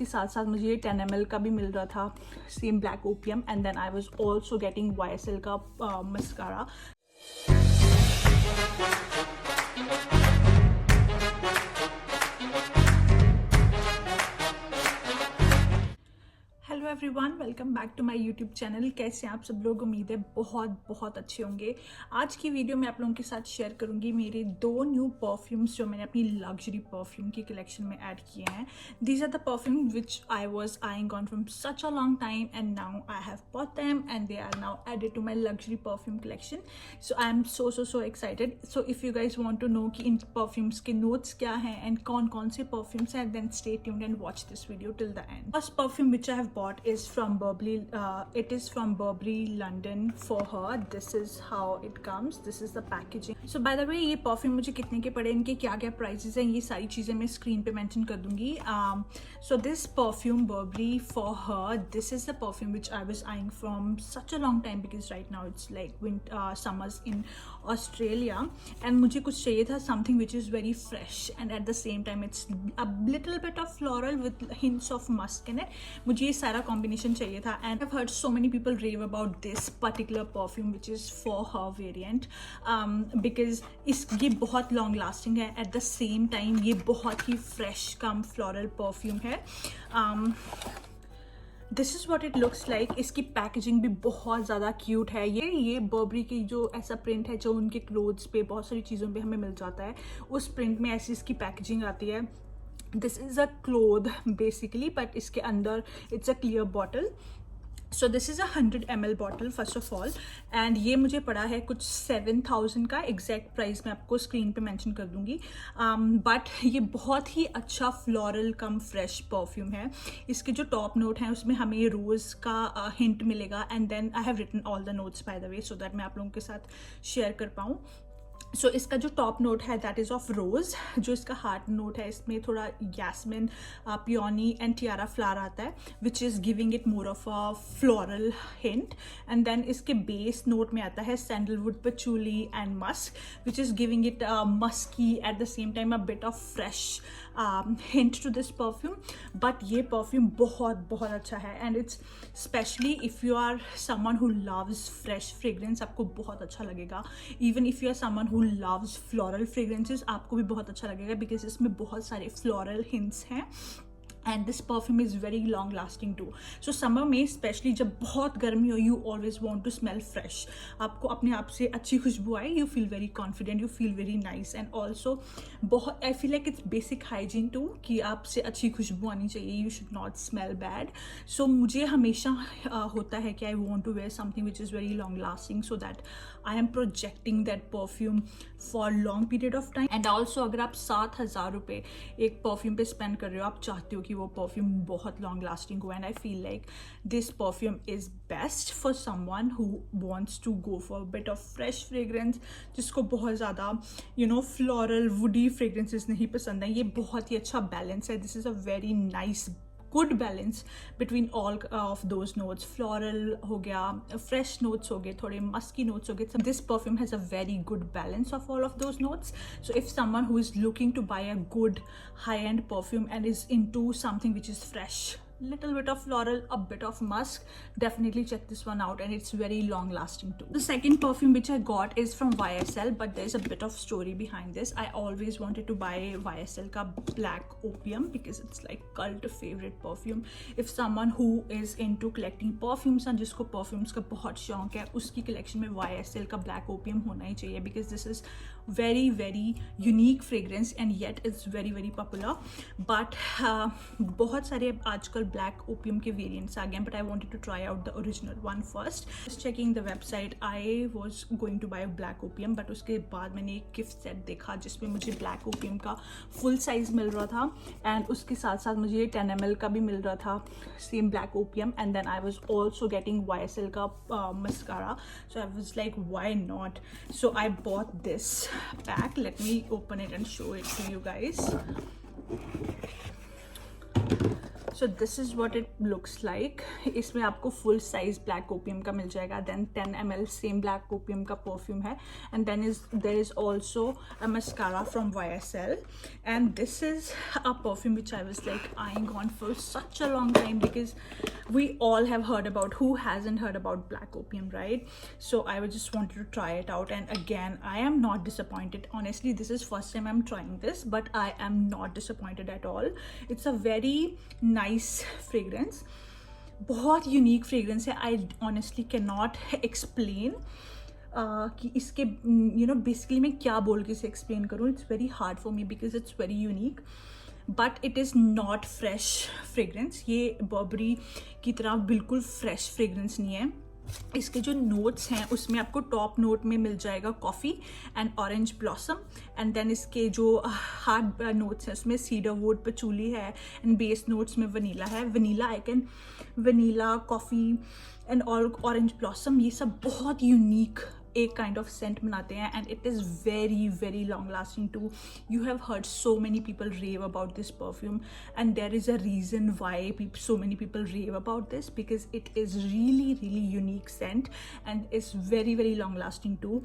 उसके साथ साथ मुझे ये 10 ml का भी मिल रहा था, same black opium. And then I was also getting YSL का mascara. Hello everyone, welcome back to my YouTube channel. कैसे हैं आप सब लोग? उम्मीद है बहुत बहुत अच्छे होंगे. आज की वीडियो में आप लोगों के साथ शेयर करूंगी मेरे 2 न्यू परफ्यूम्स जो मैंने अपनी लग्जरी परफ्यूम की कलेक्शन में ऐड किए हैं. These are the perfume which I was eyeing on from such a long time and now I have bought them and they are now added to my luxury perfume collection. So I am so excited. So if you guys want to know कि इन perfumes के notes क्या हैं and कौन कौन से perfumes हैं, then stay tuned and watch this video till the end. First perfume which I have bought is from Burberry. It is from Burberry London for her. This is how it comes. This is the packaging. So by the way, ये perfume मुझे कितने के पड़े, इनके क्या क्या prices हैं, ये सारी चीज़ें मैं स्क्रीन पे मेंशन कर दूंगी. So this perfume Burberry for her. This is the perfume which I was eyeing from such a long time because right now it's like summers in Australia and मुझे कुछ चाहिए था something which is very fresh and at the same time it's a little bit of floral with hints of musk in it. मुझे ये सारा combination चाहिए था and I've heard so many people rave about this particular perfume which is for her variant because ये बहुत long lasting है, at the same time ये बहुत ही fresh कम floral perfume है. This is what it looks like. इसकी packaging भी बहुत ज़्यादा क्यूट है. ये बर्बरी की जो ऐसा प्रिंट है जो उनके क्लोथ्स पे बहुत सारी चीज़ों पे हमें मिल जाता है, उस प्रिंट में ऐसी इसकी पैकेजिंग आती है. This is a cloth basically, but इसके अंदर it's a clear bottle. So this is 100 ml bottle first of all and ये मुझे पड़ा है कुछ 7,000 का. एग्जैक्ट प्राइस मैं आपको स्क्रीन पे मेंशन कर दूंगी. बट ये बहुत ही अच्छा फ्लोरल कम फ्रेश परफ्यूम है. इसके जो टॉप नोट हैं उसमें हमें रोज़ का हिंट मिलेगा and then I have written all the notes by the way so that मैं आप लोगों के साथ शेयर कर पाऊँ. सो इसका जो टॉप नोट है दैट इज़ ऑफ रोज़. जो इसका हार्ट नोट है इसमें थोड़ा jasmine, peony and tiara flower आता है which is giving it more of a floral hint. And then इसके बेस नोट में आता है sandalwood, patchouli and musk which is giving it musky at the same time a bit of fresh hint to this perfume. But ये perfume बहुत बहुत अच्छा है and it's specially if you are someone who loves fresh fragrance, आपको बहुत अच्छा लगेगा. Even if you are someone who loves floral fragrances, आपको भी बहुत अच्छा लगेगा बिकॉज इसमें बहुत सारे floral hints हैं and this perfume is very long lasting too. So summer में स्पेशली जब बहुत गर्मी हो, you always want to smell fresh. आपको अपने आप से अच्छी खुशबू आए, you feel very confident, you feel very nice and also बहुत I feel like it's basic hygiene too कि आपसे अच्छी खुशबू आनी चाहिए. You should not smell bad. So मुझे हमेशा होता है कि I want to wear something which is very long lasting so that I am projecting that perfume for long period of time. And also अगर आप 7,000 रुपये एक परफ्यूम पे स्पेंड कर रहे हो, आप चाहते हो कि वो परफ्यूम बहुत लॉन्ग लास्टिंग हो. And I feel like this perfume is best for someone who wants to go for bit of fresh fragrance, जिसको बहुत ज़्यादा फ्लोरल वुडी फ्रेग्रेंसेस नहीं पसंद है. ये बहुत ही अच्छा बैलेंस है. This is a very nice good balance between all of those notes. Floral हो गया, फ्रेश नोट्स हो गए, थोड़े मस्की नोट्स हो गए. This perfume has a very good balance of all of those notes. So if someone who is looking to buy a good high end perfume and is into something which is fresh, little bit of floral, a bit of musk, definitely check this one out and it's very long lasting too. The second perfume which I got is from YSL, but there's a bit of story behind this. I always wanted to buy YSL ka black opium because it's like cult favorite perfume. If someone who is into collecting perfumes and जिसको perfumes का बहुत शौक है, उसकी collection में YSL का black opium होना ही चाहिए because this is very very unique fragrance and yet it's very very popular. But बहुत सारे आजकल ब्लैक ओपियम के वेरिएंट्स आ गए हैं, but I wanted to try out the original one first. Checking the website I was going to buy black opium, but उसके बाद मैंने एक गिफ्ट सेट देखा जिसमें मुझे ब्लैक ओपियम का फुल साइज मिल रहा था एंड उसके साथ साथ मुझे ये 10 ml का भी मिल रहा था, same black opium. And then I was also getting YSL का mascara. So I was like why not. So I bought this pack. Let me open it and show it to you guys. So this is what it looks like. इसमें आपको full size black opium का मिल जाएगा, then 10 ml same black opium का perfume है, and then there is also a mascara from YSL, and this is a perfume which I was like eyeing on for such a long time, because we all have heard about, who hasn't heard about black opium, right? So I was just wanted to try it out, and again I am not disappointed. Honestly, this is first time I'm trying this, but I am not disappointed at all. It's a very nice fragrance, बहुत unique fragrance है. I honestly can not explain कि इसके basically मैं क्या बोल के इसे explain करूँ. It's very hard for me because it's very unique, but it is not fresh fragrance. ये बर्बरी की तरह बिल्कुल फ्रेश फ्रेग्रेंस नहीं है. इसके जो नोट्स हैं उसमें आपको टॉप नोट में मिल जाएगा coffee and orange blossom, and then इसके जो हार्ड नोट्स हैं उसमें सीडर वुड, पचूली है, एंड बेस नोट्स में वनीला है. Vanilla coffee and orange blossom, ये सब बहुत यूनिक एक काइंड ऑफ सेंट बनाते हैं, and it is very very long lasting too. You have heard so many people rave about this perfume, and there is a reason why so many people rave about this, because it is really unique scent and is very very long lasting too.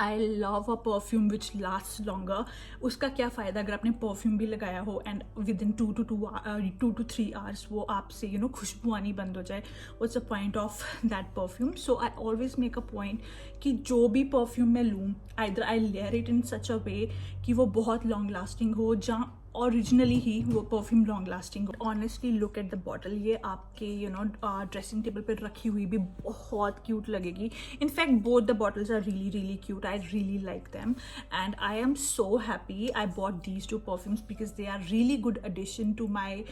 I love a perfume which lasts longer. उसका क्या फ़ायदा अगर आपने perfume भी लगाया हो and with in 2 to 3 hours वो आपसे खुशबू आनी बंद हो जाए. What's the point of that perfume? So I always make a point कि जो भी परफ्यूम मैं लूँ, either I layer it in such a way कि वो बहुत लॉन्ग लास्टिंग हो, जहाँ ओरिजिनली ही वो परफ्यूम लॉन्ग लास्टिंग हो. Honestly look at the bottle. ये आपके ड्रेसिंग टेबल पर रखी हुई भी बहुत क्यूट लगेगी. In fact both the bottles are really cute. I really like them, and I am so happy I bought these 2 perfumes because they are really good addition to my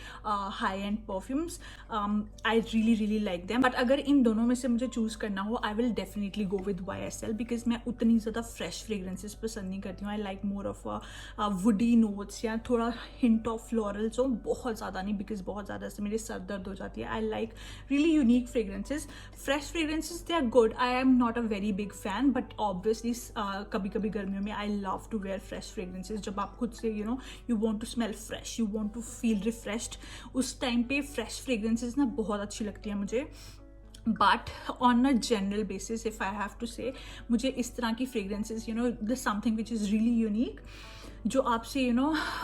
high-end perfumes. I really like them. But अगर इन दोनों में से मुझे choose करना हो, I will definitely go with YSL because मैं उतनी ज़्यादा फ्रेश फ्रेग्रेंसेस पसंद नहीं करती हूँ. I like more of a woody notes या थोड़ा हिंट ऑफ फ्लोरल्स हो, बहुत ज़्यादा नहीं, बिकॉज बहुत ज़्यादा से मेरे सर दर्द हो जाती है. I like really unique fragrances. Fresh fragrances they are good. I am not a very big fan, but obviously कभी कभी गर्मियों में I love to wear fresh fragrances. जब आप खुद से you want to smell fresh, you want to feel refreshed, उस time पे फ्रेश फ्रेग्रेंसेज ना बहुत अच्छी लगती है मुझे. But on a general basis if I have to say, मुझे इस तरह की fragrances the something which is really unique, जो आपसे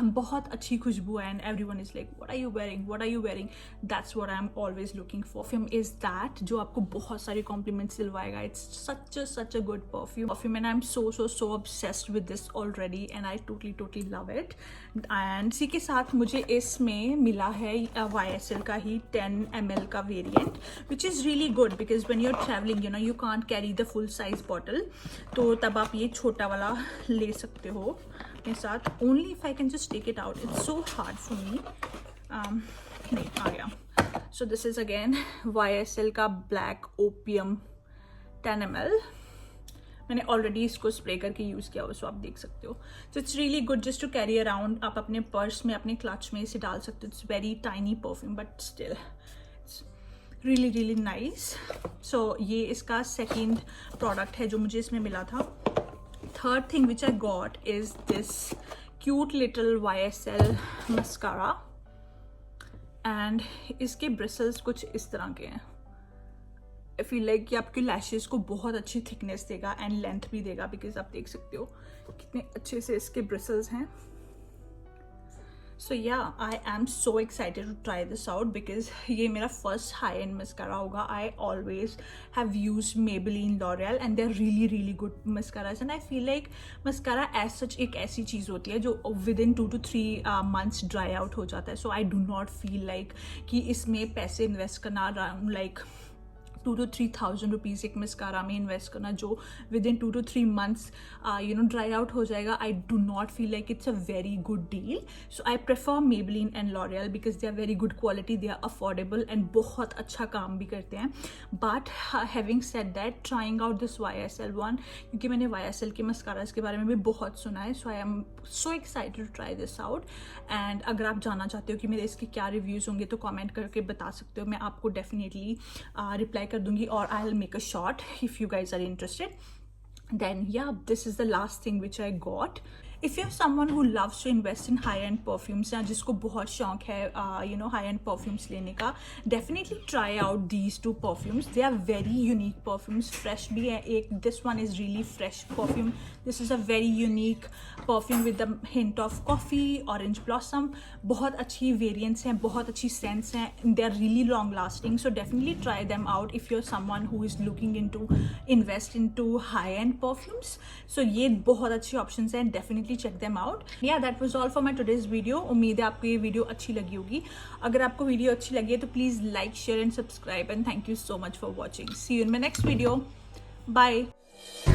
बहुत अच्छी खुशबू है, and everyone is like what are you wearing, that's what I am always looking for. Perfume is that जो आपको बहुत सारे कॉम्प्लीमेंट्स दिलवाएगा. It's such a good perfume and I am so obsessed with this already, and I totally love it. And इसी के साथ मुझे इसमें मिला है YSL का ही 10 ml का variant, which is really good because when you are travelling you can't carry the full size bottle, तो तब आप ये छोटा वाला ले सकते हो अपने साथ. Only if I can just take it out. It's so hard for me. नहीं आ गया. So this is again YSL का ब्लैक ओपियम 10 ml. मैंने ऑलरेडी इसको स्प्रे करके यूज़ किया हुआ, सो आप देख सकते हो. So it's really good just to carry around. आप अपने पर्स में, अपने क्लच में इसे डाल सकते हो. It's very tiny perfume but still it's really nice. So ये इसका सेकेंड प्रोडक्ट है जो मुझे इसमें मिला था. Third thing which I got is this cute little YSL mascara, and इसके ब्रिसल्स कुछ इस तरह के हैं. आई फील लाइक कि आपके लैशेज़ को बहुत अच्छी थिकनेस देगा एंड लेंथ भी देगा, बिकॉज आप देख सकते हो कितने अच्छे से इसके ब्रिसल्स हैं. So yeah I am so excited to try this out because ये मेरा फर्स्ट हाई एंड मस्कारा होगा. I always have use Maybelline, L'Oreal and they are really good mascaras, and I feel like mascara as such एक ऐसी चीज़ होती है जो within 2 to 3 months dry out हो जाता है. So I do not feel like कि इसमें पैसे इन्वेस्ट करना लाइक 2 to 3,000 रुपीज़ एक मस्कारा में इन्वेस्ट करना जो within 2 to 3 months dry out हो जाएगा. I do not feel like it's a very good deal. So I prefer Maybelline and L'Oreal because they are very good quality, they are affordable and बहुत अच्छा काम भी करते हैं. But having said that, trying out this YSL one, क्योंकि मैंने YSL के mascaras के बारे में भी बहुत सुना है, so I am so excited to try this out. And अगर आप जानना चाहते हो कि मेरे इसके क्या रिव्यूज़ होंगे तो कॉमेंट करके बता सकते हो. मैं आपको डेफिनेटली रिप्लाई कर दूंगी, और I will make a short if you guys are interested. Then yeah this is the last thing which I got. If you someone who loves to invest in high end perfumes या जिसको बहुत शौक है you know high end perfumes लेने का, definitely try out these two perfumes. They are very unique perfumes. Fresh भी है एक, this one is really fresh perfume. This is a very unique perfume with the hint of coffee, orange blossom. बहुत अच्छी variants हैं, बहुत अच्छी scents हैं. They are really long lasting, so definitely try them out if you are someone who is looking in to invest in to high end perfumes. So ये बहुत अच्छे option हैं, definitely check them out. Yeah that was all for my today's video. उम्मीद है आपको ये video अच्छी लगी होगी. अगर आपको वीडियो अच्छी लगी है तो please like, share and subscribe, and thank you so much for watching. See you in my next video. Bye.